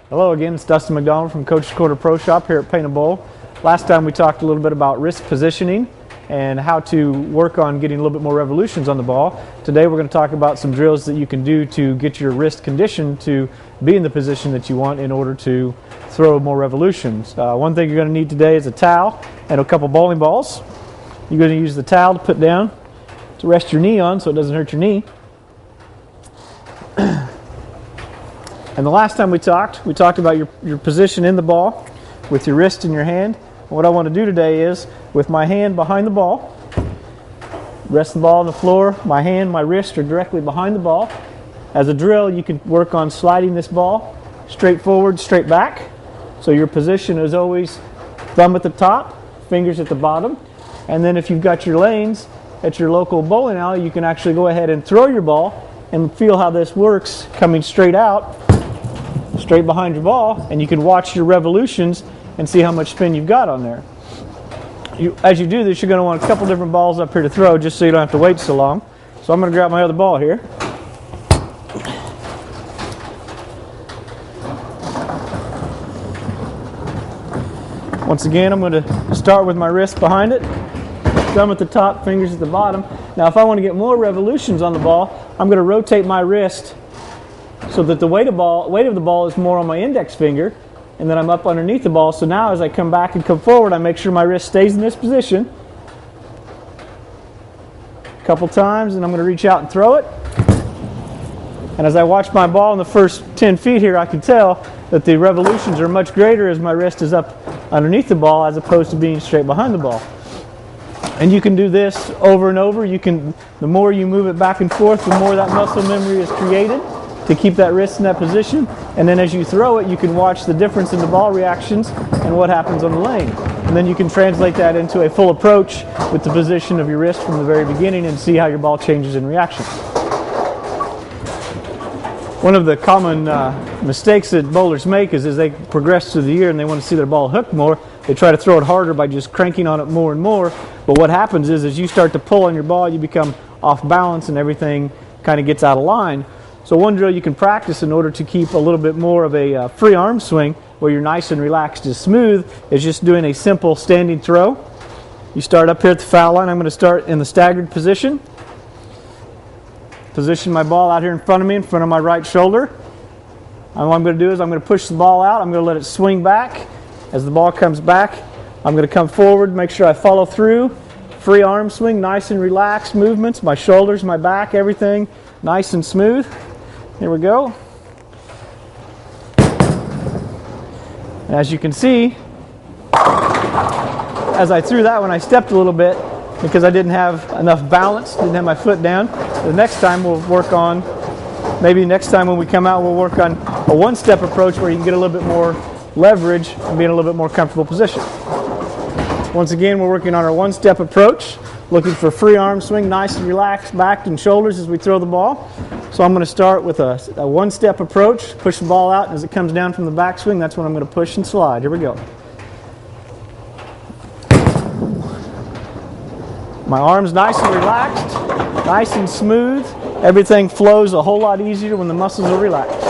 Hello again, it's Dustin McDonald from Coach's Corner Pro Shop here at Pana. Last time we talked a little bit about wrist positioning and how to work on getting a little bit more revolutions on the ball. Today we're going to talk about some drills that you can do to get your wrist conditioned to be in the position that you want in order to throw more revolutions. One thing you're going to need today is a towel and a couple bowling balls. You're going to use the towel to put down to rest your knee on so it doesn't hurt your knee. And the last time we talked about your position in the ball with your wrist in your hand. And what I want to do today is, with my hand behind the ball, rest the ball on the floor, my hand, my wrist are directly behind the ball. As a drill, you can work on sliding this ball straight forward, straight back. So your position is always thumb at the top, fingers at the bottom. And then if you've got your lanes at your local bowling alley, you can actually go ahead and throw your ball and feel how this works coming straight out, straight behind your ball, and you can watch your revolutions and see how much spin you've got on there. As you do this, you're going to want a couple different balls up here to throw just so you don't have to wait so long. So I'm going to grab my other ball here. Once again, I'm going to start with my wrist behind it, thumb at the top, fingers at the bottom. Now if I want to get more revolutions on the ball, I'm going to rotate my wrist so that the weight of the ball is more on my index finger, and then I'm up underneath the ball. So now as I come back and come forward, I make sure my wrist stays in this position. A couple times, and I'm going to reach out and throw it. And as I watch my ball in the first 10 feet here, I can tell that the revolutions are much greater as my wrist is up underneath the ball as opposed to being straight behind the ball. And you can do this over and over. The more you move it back and forth, the more that muscle memory is created to keep that wrist in that position. And then as you throw it, you can watch the difference in the ball reactions and what happens on the lane. And then you can translate that into a full approach with the position of your wrist from the very beginning and see how your ball changes in reaction. One of the common mistakes that bowlers make is as they progress through the year and they want to see their ball hook more, they try to throw it harder by just cranking on it more and more. But what happens is as you start to pull on your ball, you become off balance and everything kind of gets out of line. So one drill you can practice in order to keep a little bit more of a free arm swing where you're nice and relaxed and smooth is just doing a simple standing throw. You start up here at the foul line. I'm going to start in the staggered position. Position my ball out here in front of me, in front of my right shoulder. And what I'm going to do is I'm going to push the ball out. I'm going to let it swing back. As the ball comes back, I'm going to come forward, make sure I follow through. Free arm swing, nice and relaxed movements. My shoulders, my back, everything nice and smooth. Here we go. And as you can see, as I threw that one, I stepped a little bit because I didn't have enough balance, didn't have my foot down. The next time we'll work on, maybe next time when we come out, we'll work on a one-step approach where you can get a little bit more leverage and be in a little bit more comfortable position. Once again, we're working on our one-step approach, looking for free arm swing, nice and relaxed back and shoulders as we throw the ball. So I'm going to start with a one-step approach, push the ball out, and as it comes down from the backswing, that's when I'm going to push and slide. Here we go. My arms nice and relaxed, nice and smooth. Everything flows a whole lot easier when the muscles are relaxed.